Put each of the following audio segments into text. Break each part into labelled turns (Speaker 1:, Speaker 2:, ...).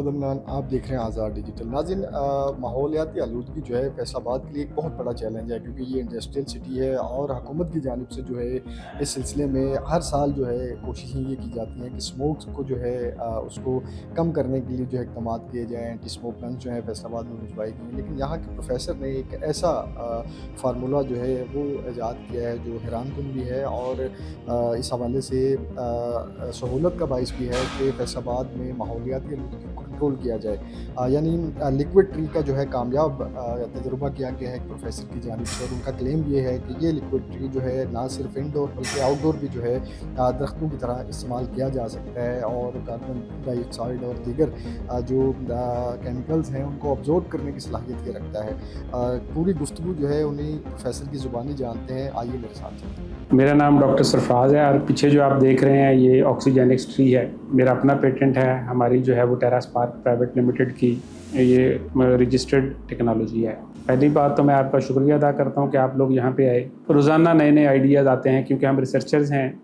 Speaker 1: मोहम्मद अमनान, आप देख रहे हैं आज़ाद डिजिटल। नाज़रीन, माहौलियाती आलूदगी जो है फैसलाबाद के लिए एक बहुत बड़ा चैलेंज है, क्योंकि ये इंडस्ट्रियल सिटी है और हुकूमत की जानिब से जो है इस सिलसिले में हर साल जो है कोशिशें ये की जाती हैं कि स्मोक को जो है उसको कम करने के लिए जो है इक़दाम किए जाएँ। एंटी स्मोक गन्स जो है फैसलाबाद में भिजवाई गई हैं, लेकिन यहाँ के प्रोफेसर ने एक ऐसा फार्मूला जो है वो ईजाद किया है जो हैरानकुन भी है और इस हवाले से सहूलत का बाइस भी है कि फैसलाबाद में माहौलियाती आलूदगी को कंट्रोल किया जाए। यानी लिक्विड ट्री का जो है कामयाब तजुर्बा किया गया है एक प्रोफेसर की जानिब से, और उनका क्लेम ये है कि ये लिक्विड ट्री जो है ना सिर्फ इंडोर बल्कि आउटडोर भी जो है दरख्तों की तरह इस्तेमाल किया जा सकता है और कार्बन डाइऑक्साइड और दीगर जो केमिकल्स हैं उनको ऑब्जॉर्ब करने की सलाहियत ये रखता है। पूरी गुफ्तगू जो है उन्हीं प्रोफेसर की ज़ुबानी जानते हैं। आइए मेरे साथ चलते हैं।
Speaker 2: मेरा नाम डॉक्टर सरफराज है और पीछे जो आप देख रहे हैं ये ऑक्सीजेनिक्स ट्री है। मेरा अपना पेटेंट है, हमारी जो है वो टेरास पार्क प्राइवेट लिमिटेड की ये रजिस्टर्ड टेक्नोलॉजी है। पहली बात तो मैं आपका शुक्रिया अदा करता हूँ कि आप लोग यहाँ पे आए। रोज़ाना नए नए आइडियाज़ आते हैं, क्योंकि हम रिसर्चर्स हैं।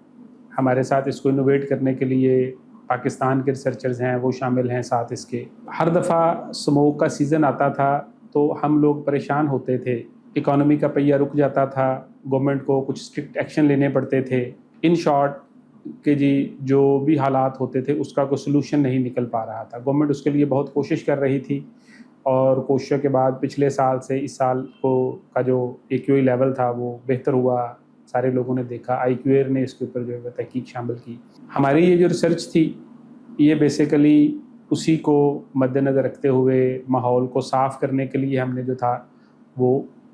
Speaker 2: हमारे साथ इसको इनोवेट करने के लिए पाकिस्तान के रिसर्चर्स हैं, वो शामिल हैं साथ इसके। हर दफ़ा स्मोक का सीज़न आता था तो हम लोग परेशान होते थे, इकॉनमी का पहिया रुक जाता था, गवर्नमेंट को कुछ स्ट्रिक्ट एक्शन लेने पड़ते थे। इन शॉर्ट कि जी जो भी हालात होते थे उसका कोई सलूशन नहीं निकल पा रहा था। गवर्नमेंट उसके लिए बहुत कोशिश कर रही थी और कोशिशों के बाद पिछले साल से इस साल को का जो AQI लेवल था वो बेहतर हुआ। सारे लोगों ने देखा, IQAir ने इसके ऊपर जो है तहकीक शामिल की। हमारी ये जो रिसर्च थी ये बेसिकली उसी को मद्देनज़र रखते हुए माहौल को साफ़ करने के लिए हमने जो था वो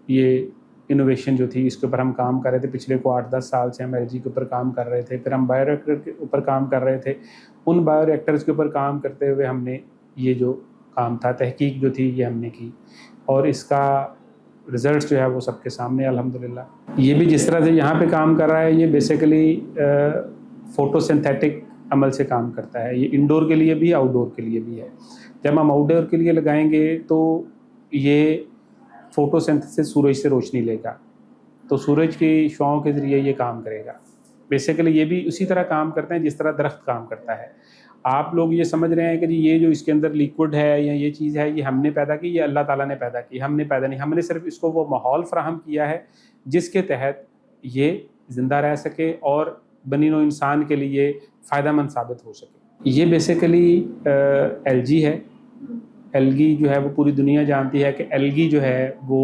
Speaker 2: ये इनोवेशन जो थी इसके ऊपर हम काम कर रहे थे। पिछले को 8-10 साल से हम LG के ऊपर काम कर रहे थे, फिर हम बायोरिएक्टर के ऊपर काम कर रहे थे। उन बायोरिएक्टर्स के ऊपर काम करते हुए हमने ये जो काम था, तहकीक जो थी, ये हमने की और इसका रिज़ल्ट जो है वो सबके सामने अल्हम्दुलिल्लाह। ये भी जिस तरह से यहाँ पे काम कर रहा है ये बेसिकली फोटोसिंथेटिक अमल से काम करता है। ये इंडोर के लिए भी आउटडोर के लिए भी है। जब हम आउटडोर के लिए लगाएंगे तो ये फोटोसिंथेसिस सूरज से रोशनी लेगा, तो सूरज की शुआओं के ज़रिए ये काम करेगा। बेसिकली ये भी उसी तरह काम करते हैं जिस तरह दरख्त काम करता है। आप लोग ये समझ रहे हैं कि जी ये जो इसके अंदर लिक्विड है या ये चीज़ है ये हमने पैदा की, ये अल्लाह ताला ने पैदा की, हमने पैदा नहीं। हमने सिर्फ इसको वो माहौल फ़राहम किया है जिसके तहत ये ज़िंदा रह सके और बनी नौ इंसान के लिए फ़ायदेमंद साबित हो सके। ये बेसिकली एलगी है। एलगी जो है वो पूरी दुनिया जानती है कि एलगी जो है वो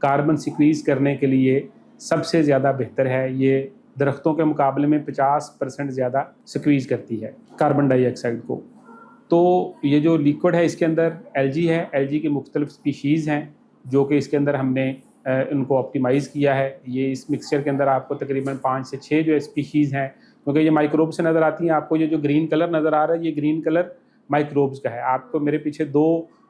Speaker 2: कार्बन सिक्वीज़ करने के लिए सबसे ज़्यादा बेहतर है। ये दरख्तों के मुकाबले में 50% ज़्यादा सिक्वीज़ करती है कार्बन डाइऑक्साइड को। तो ये जो लिक्विड है इसके अंदर एलजी है, एलजी की मुख्तलिफ स्पीशीज़ हैं जो कि इसके अंदर हमने इनको ऑप्टिमाइज़ किया है। ये इस मिक्सचर के अंदर आपको तकरीबन 5 से 6 जो स्पीशीज़ हैं, क्योंकि ये माइक्रोब से नज़र आती हैं। आपको ये जो ग्रीन कलर नज़र आ रहा है ये ग्रीन कलर माइक्रोब्स का है। आपको मेरे पीछे 2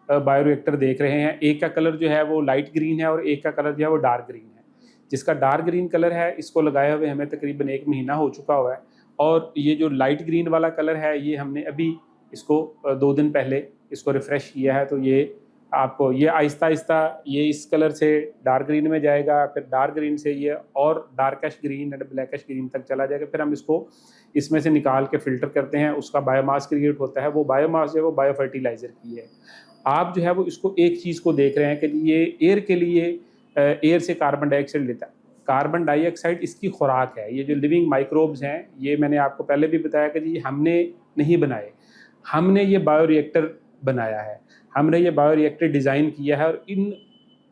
Speaker 2: बायोरिएक्टर देख रहे हैं। एक का कलर जो है वो लाइट ग्रीन है और एक का कलर जो है वो डार्क ग्रीन है। जिसका डार्क ग्रीन कलर है इसको लगाए हुए हमें तकरीबन 1 महीना हो चुका हुआ है, और ये जो लाइट ग्रीन वाला कलर है ये हमने अभी इसको 2 दिन पहले इसको रिफ़्रेश किया है। तो ये आपको ये आहिस्ता आहिस्ता ये इस कलर से डार्क ग्रीन में जाएगा, फिर डार्क ग्रीन से ये और डार्कश ग्रीन एंड ब्लैकश ग्रीन तक चला जाएगा। फिर हम इसको इसमें से निकाल के फ़िल्टर करते हैं, उसका बायोमास क्रिएट होता है। वो बायोमास जो है वो बायो फर्टिलाइज़र की है। आप जो है वो इसको एक चीज़ को देख रहे हैं कि ये एयर के लिए एयर से कार्बन डाइऑक्साइड लेता है। कार्बन डाइऑक्साइड इसकी खुराक है। ये जो लिविंग माइक्रोब्स हैं ये मैंने आपको पहले भी बताया कि जी हमने नहीं बनाए, हमने ये बायोरिएक्टर बनाया है। हमने ये बायोरिएक्टर डिज़ाइन किया है और इन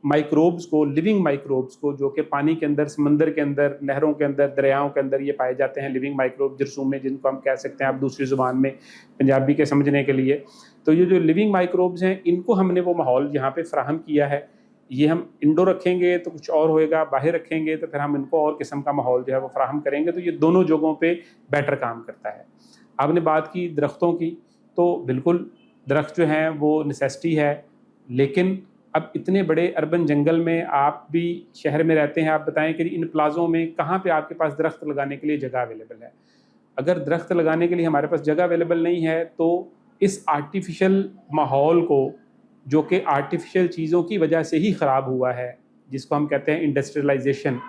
Speaker 2: माइक्रोब्स को, लिविंग माइक्रोब्स को, जो कि पानी के अंदर, समंदर के अंदर, नहरों के अंदर, दरियाओं के अंदर ये पाए जाते हैं, लिविंग माइक्रोब जरसूमे जिनको हम कह सकते हैं आप दूसरी ज़ुबान में, पंजाबी के समझने के लिए। तो ये जो लिविंग माइक्रोब्स हैं इनको हमने वो माहौल यहाँ पे फ़राहम किया है। ये हम इंडोर रखेंगे तो कुछ और होएगा, बाहर रखेंगे तो फिर हम इनको और किस्म का माहौल जो है वो फ़राहम करेंगे। तो ये दोनों जगहों पे बेटर काम करता है। आपने बात की दरख्तों की, तो बिल्कुल दरख्त जो हैं वो नेसेसिटी है, लेकिन अब इतने बड़े अर्बन जंगल में, आप भी शहर में रहते हैं, आप बताएं कि इन प्लाज़ों में कहाँ पे आपके पास दरख्त लगाने के लिए जगह अवेलेबल है। अगर दरख्त लगाने के लिए हमारे पास जगह अवेलेबल नहीं है तो इस आर्टिफिशियल माहौल को, जो कि आर्टिफिशियल चीज़ों की वजह से ही ख़राब हुआ है, जिसको हम कहते हैं इंडस्ट्रियलाइजेशन,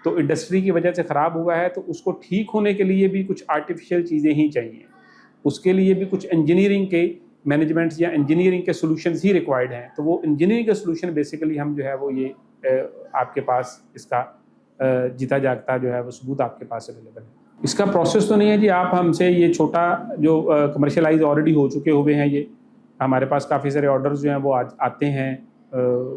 Speaker 2: तो इंडस्ट्री की वजह से ख़राब हुआ है, तो उसको ठीक होने के लिए भी कुछ आर्टिफिशियल चीज़ें ही चाहिए। उसके लिए भी कुछ इंजीनियरिंग के मैनेजमेंट्स या इंजीनियरिंग के सॉल्यूशंस ही रिक्वायर्ड हैं, तो वो इंजीनियरिंग के सॉल्यूशन बेसिकली हम जो है वो ये आपके पास इसका जीता जागता जो है वो सबूत आपके पास अवेलेबल है। इसका प्रोसेस तो नहीं है जी, आप हमसे ये छोटा जो कमर्शियलाइज ऑलरेडी हो चुके हुए हैं, ये हमारे पास काफ़ी सारे ऑर्डर्स जो हैं वो आते हैं,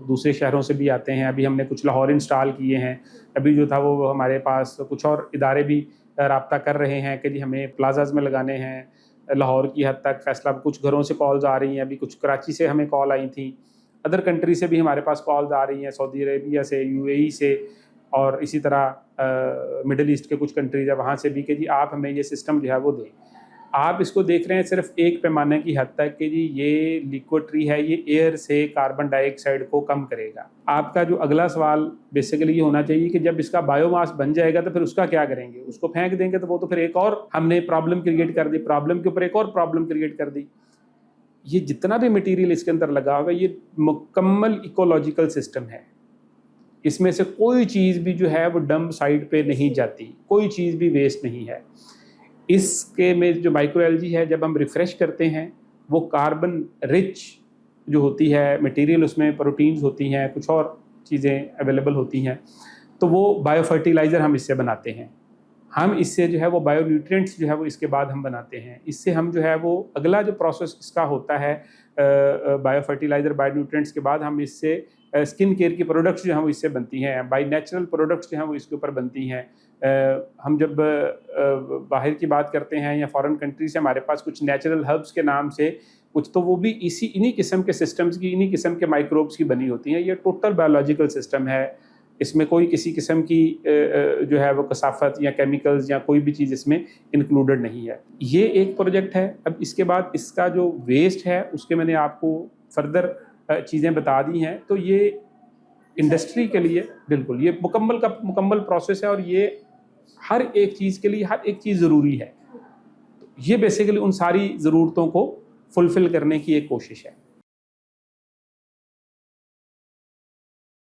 Speaker 2: दूसरे शहरों से भी आते हैं। अभी हमने कुछ लाहौर इंस्टॉल किए हैं, अभी जो था वो हमारे पास कुछ और इदारे भी राब्ता कर रहे हैं कि जी हमें प्लाजाज में लगाने हैं। लाहौर की हद तक फैसला, कुछ घरों से कॉल्स आ रही हैं, अभी कुछ कराची से हमें कॉल आई थी, अदर कंट्री से भी हमारे पास कॉल्स आ रही हैं, सऊदी अरेबिया से, यूएई से, और इसी तरह मिडल ईस्ट के कुछ कंट्रीज है वहाँ से भी कि जी आप हमें ये सिस्टम जो है वो दें। आप इसको देख रहे हैं सिर्फ एक पैमाने की हद तक कि जी ये लिक्विड ट्री है, ये एयर से कार्बन डाइऑक्साइड को कम करेगा। आपका जो अगला सवाल बेसिकली ये होना चाहिए कि जब इसका बायोमास बन जाएगा तो फिर उसका क्या करेंगे? उसको फेंक देंगे तो वो तो फिर एक और हमने प्रॉब्लम क्रिएट कर दी, प्रॉब्लम के ऊपर एक और प्रॉब्लम क्रिएट कर दी। ये जितना भी मटीरियल इसके अंदर लगा होगा ये मुकम्मल इकोलॉजिकल सिस्टम है। इसमें से कोई चीज़ भी जो है वो डंप साइड पे नहीं जाती, कोई चीज़ भी वेस्ट नहीं है। इसके में जो माइक्रोएल्जी है, जब हम रिफ़्रेश करते हैं वो कार्बन रिच जो होती है मटेरियल, उसमें प्रोटीन्स होती हैं, कुछ और चीज़ें अवेलेबल होती हैं, तो वो बायो फर्टिलाइज़र हम इससे बनाते हैं। हम इससे जो है वो बायो न्यूट्रिएंट्स जो है वो इसके बाद हम बनाते हैं। इससे हम जो है वो अगला जो प्रोसेस इसका होता है बायो फर्टिलाइज़र, बायो न्यूट्रिएंट्स के बाद हम इससे स्किन केयर की प्रोडक्ट्स जो हैं वो इससे बनती हैं, बाई नेचुरल प्रोडक्ट्स जो हैं वो इसके ऊपर बनती हैं। हम जब बाहर की बात करते हैं या फॉरेन कंट्री से हमारे पास कुछ नेचुरल हर्ब्स के नाम से कुछ, तो वो भी इन्हीं किस्म के सिस्टम्स की, इन्हीं किस्म के माइक्रोब्स की बनी होती हैं। ये टोटल बायोलॉजिकल सिस्टम है, इसमें कोई किसी किस्म की जो है वो कसाफत या केमिकल्स या कोई भी चीज़ इसमें इंक्लूडेड नहीं है। ये एक प्रोजेक्ट है। अब इसके बाद इसका जो वेस्ट है उसके मैंने आपको फर्दर चीज़ें बता दी हैं, तो ये इंडस्ट्री के लिए बिल्कुल ये मुकम्मल प्रोसेस है और ये हर एक चीज़ के लिए हर एक चीज़ ज़रूरी है। तो ये बेसिकली उन सारी ज़रूरतों को फुलफ़िल करने की एक कोशिश है।